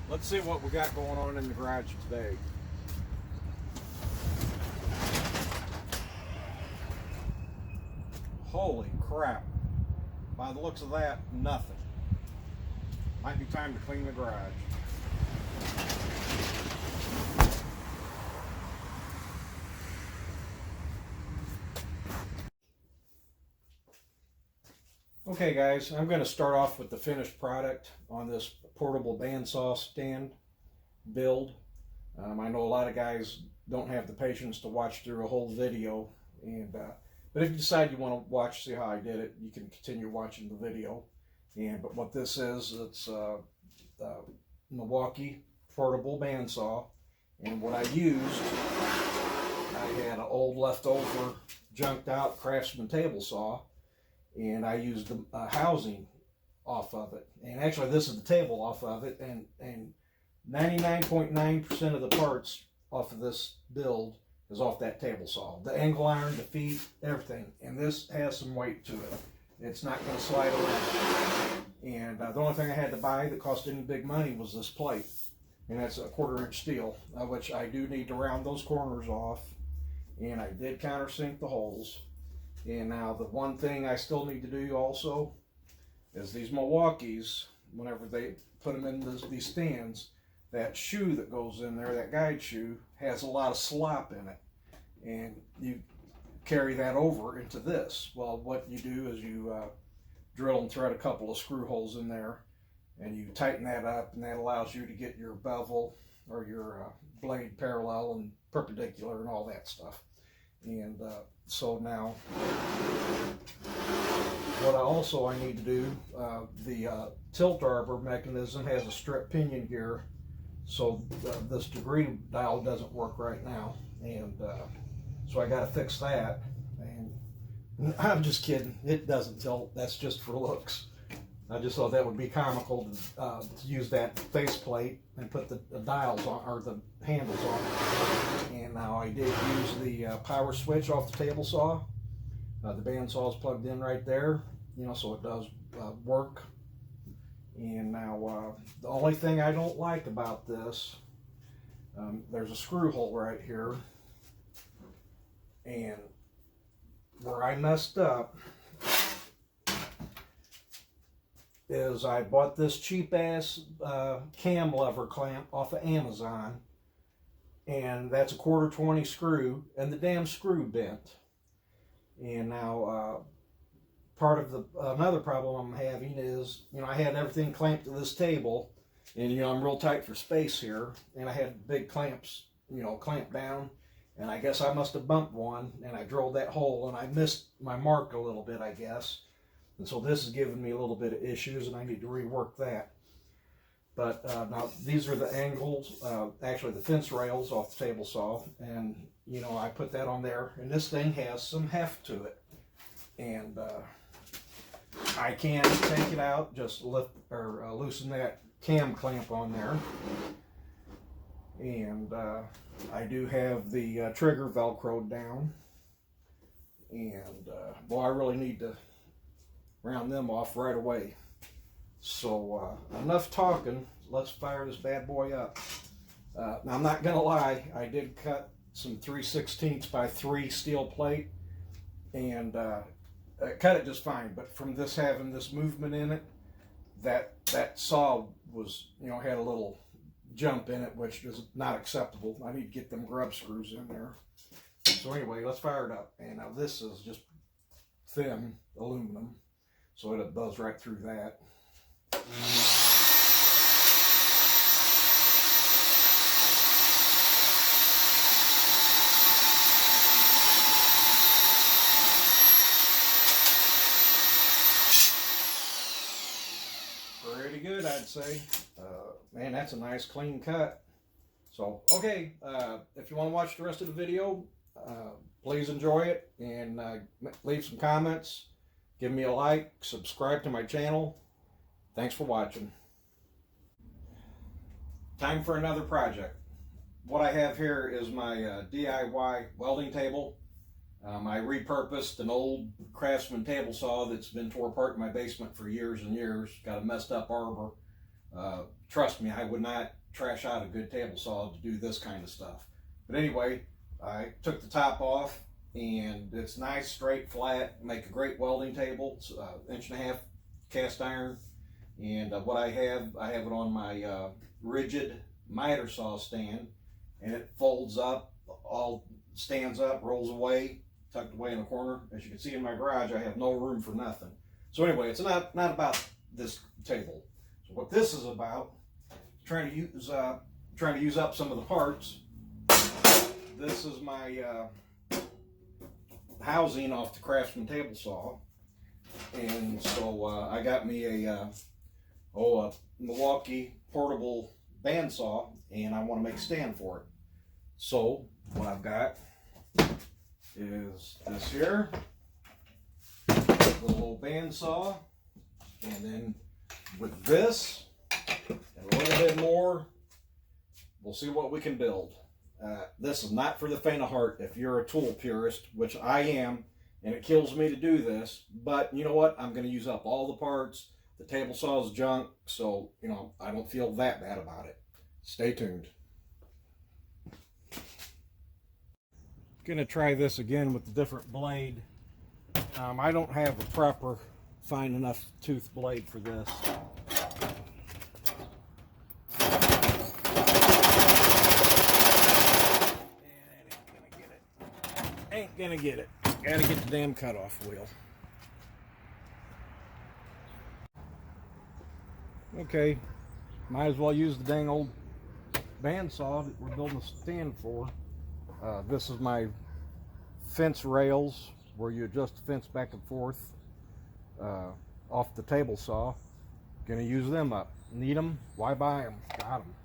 Let's see what we got going on in the garage today. Holy crap. By the looks of that, nothing. Might be time to clean the garage. Okay guys, I'm going to start off with the finished product on this portable bandsaw stand build. I know a lot of guys don't have the patience to watch through a whole video, but if you decide you want to watch, see how I did it, you can continue watching the video. But what this is, it's Milwaukee portable bandsaw, and what I used, I had an old leftover junked out Craftsman table saw, and I used the housing off of it. And actually this is the table off of it, and 99.9% of the parts off of this build is off that table saw. The angle iron, the feet, everything. And this has some weight to it. It's not going to slide around. And the only thing I had to buy that cost any big money was this plate. And that's a 1/4 inch steel, which I do need to round those corners off. And I did countersink the holes. And now the one thing I still need to do also is these Milwaukees, whenever they put them in these stands, that shoe that goes in there, that guide shoe, has a lot of slop in it. And you carry that over into this. Well, what you do is you drill and thread a couple of screw holes in there, and you tighten that up, and that allows you to get your bevel or your blade parallel and perpendicular and all that stuff. And so now what I need to do, the tilt arbor mechanism has a strip pinion gear, so this degree dial doesn't work right now, and so I got to fix that. And I'm just kidding, it doesn't tilt, that's just for looks. I just thought that would be comical to use that faceplate and put the dials on, or the handles on it. And now I did use the power switch off the table saw. The bandsaw is plugged in right there, you know, so it does work. And now the only thing I don't like about this, there's a screw hole right here, and where I messed up is I bought this cheap ass cam lever clamp off of Amazon, and that's a 1/4 20 screw, and the damn screw bent. And now part of another problem I'm having is, you know, I had everything clamped to this table, and you know, I'm real tight for space here, and I had big clamps, you know, clamped down, and I guess I must have bumped one, and I drilled that hole, and I missed my mark a little bit, I guess. And so this is giving me a little bit of issues, and I need to rework that. But now these are the angles, actually the fence rails off the table saw, and you know, I put that on there, and this thing has some heft to it. And I can take it out, just lift or loosen that cam clamp on there. And I do have the trigger velcroed down. And boy, I really need to round them off right away. So enough talking, let's fire this bad boy up. Now I'm not gonna lie, I did cut some 3/16 by 3 steel plate, and I cut it just fine, but from this having this movement in it, that saw was, you know, had a little jump in it, which is not acceptable. I need to get them grub screws in there. So anyway, let's fire it up. And now this is just thin aluminum, so it does right through that. Pretty good, I'd say. Man, that's a nice clean cut. So, okay, if you want to watch the rest of the video, please enjoy it, and leave some comments. Give me a like, subscribe to my channel. Thanks for watching. Time for another project. What I have here is my DIY welding table. I repurposed an old Craftsman table saw that's been tore apart in my basement for years and years. Got a messed up arbor. Trust me, I would not trash out a good table saw to do this kind of stuff. But anyway, I took the top off, and it's nice, straight, flat, make a great welding table. It's 1.5" cast iron. And what I have it on my rigid miter saw stand, and it folds up, all stands up, rolls away, tucked away in the corner. As you can see in my garage, I have no room for nothing. So anyway, it's not about this table. So what this is about, trying to use up some of the parts. This is my housing off the Craftsman table saw, and so I got me a Milwaukee portable bandsaw, and I want to make a stand for it. So what I've got is this here little old bandsaw, and then with this and a little bit more, we'll see what we can build. This is not for the faint of heart if you're a tool purist, which I am, and it kills me to do this, but you know what? I'm going to use up all the parts. The table saw is junk, so you know, I don't feel that bad about it. Stay tuned. Gonna try this again with a different blade. I don't have a proper fine enough tooth blade for this. Ain't gonna get it. Gotta get the damn cutoff wheel. Okay, might as well use the dang old bandsaw that we're building a stand for. This is my fence rails where you adjust the fence back and forth off the table saw. Gonna use them up. Need them? Why buy them? Got them.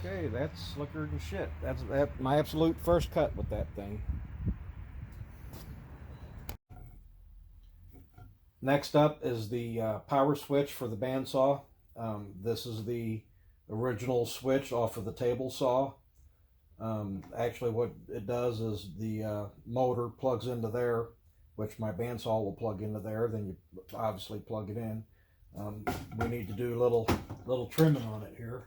Okay, that's slicker than shit. That's my absolute first cut with that thing. Next up is the power switch for the bandsaw. This is the original switch off of the table saw. Actually, what it does is the motor plugs into there, which my bandsaw will plug into there. Then you obviously plug it in. We need to do a little trimming on it here.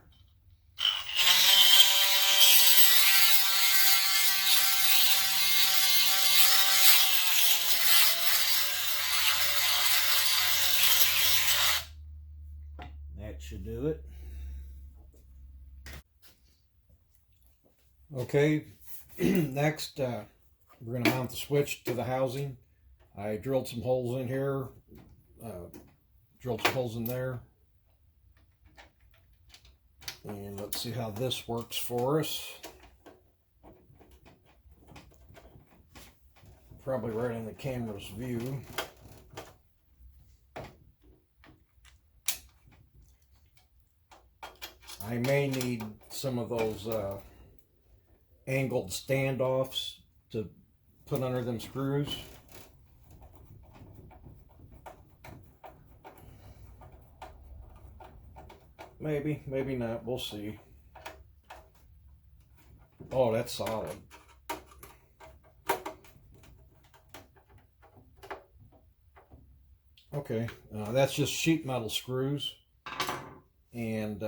That should do it. Okay, next we're going to mount the switch to the housing. I drilled some holes in here, drilled some holes in there, and let's see how this works for us. Probably right in the camera's view. I may need some of those angled standoffs to put under them screws. Maybe, maybe not. We'll see. Oh, that's solid. Okay, that's just sheet metal screws. And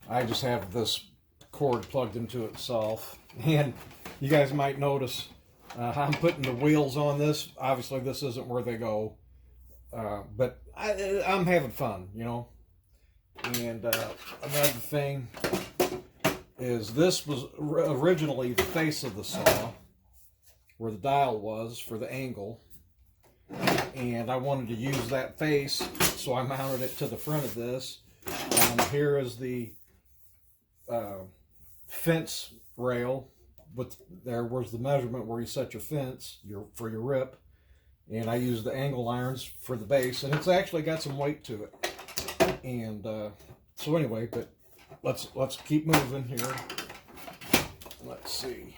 I just have this cord plugged into itself. And you guys might notice I'm putting the wheels on this. Obviously, this isn't where they go. But I'm having fun, you know. And another thing is this was originally the face of the saw, where the dial was for the angle. And I wanted to use that face, so I mounted it to the front of this. Here is the fence rail. Where's the measurement where you set your fence for your rip. And I used the angle irons for the base, and it's actually got some weight to it. And so anyway, but let's keep moving here. let's see.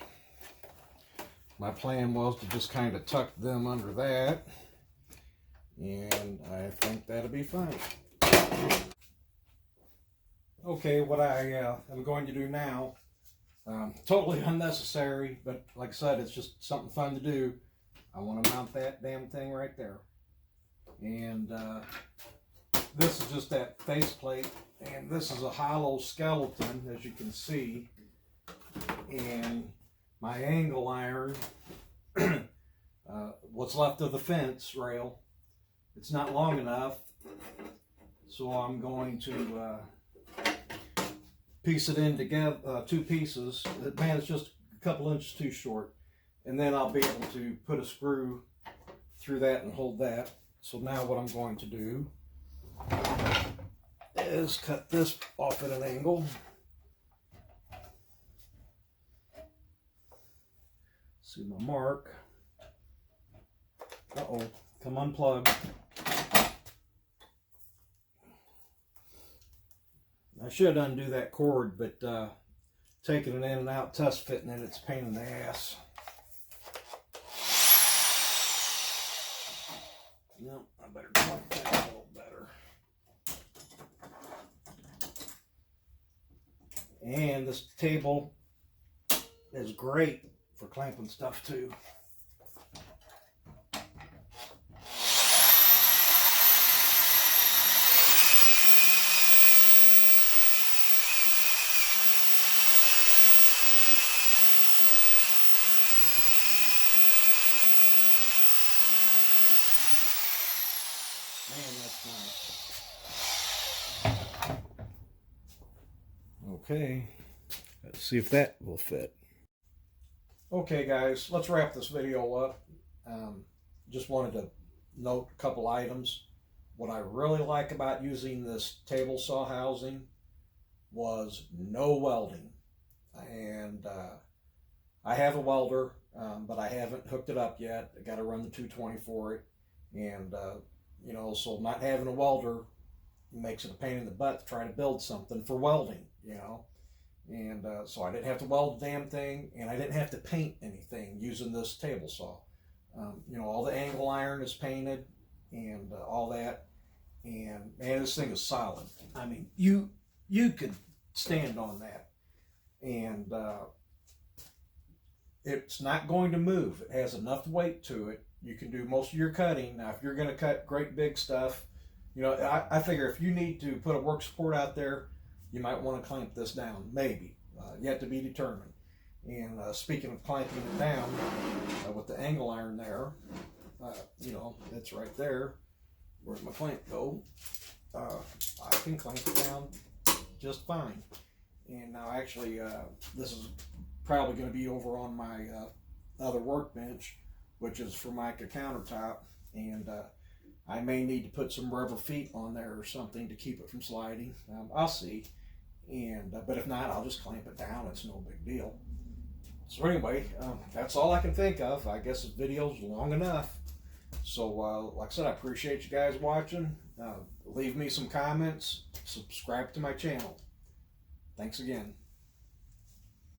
My plan was to just kind of tuck them under that, and I think that'll be fine. Okay, what I am going to do now, totally unnecessary, but like I said, it's just something fun to do. I want to mount that damn thing right there. And this is just that faceplate, and this is a hollow skeleton, as you can see. And my angle iron, what's left of the fence rail, it's not long enough, so I'm going to piece it in together, two pieces. Man, it's just a couple inches too short, and then I'll be able to put a screw through that and hold that. So now what I'm going to do is cut this off at an angle. See my mark. Uh-oh, come unplug. I should undo that cord, but taking it in and out, test fitting it, it's a pain in the ass. No, I better clamp that a little better. And this table is great for clamping stuff too. Man, that's nice. Okay, let's see if that will fit. Okay guys, let's wrap this video up. Just wanted to note a couple items. What I really like about using this table saw housing was no welding. And I have a welder, but I haven't hooked it up yet. I got to run the 220 for it. And you know, so not having a welder makes it a pain in the butt to try to build something for welding, you know. And so I didn't have to weld the damn thing, and I didn't have to paint anything using this table saw. You know, all the angle iron is painted and all that. And man, this thing is solid. I mean, you could stand on that. And it's not going to move. It has enough weight to it. You can do most of your cutting. Now, if you're going to cut great big stuff, you know, I figure if you need to put a work support out there, you might want to clamp this down, maybe. Yet to be determined. And speaking of clamping it down, with the angle iron there, you know, it's right there. Where'd my clamp go? I can clamp it down just fine. And now actually, this is probably going to be over on my other workbench, which is Formica countertop, and I may need to put some rubber feet on there or something to keep it from sliding. I'll see. And but if not, I'll just clamp it down. It's no big deal. So anyway, that's all I can think of. I guess this video's long enough. So like I said, I appreciate you guys watching. Leave me some comments. Subscribe to my channel. Thanks again.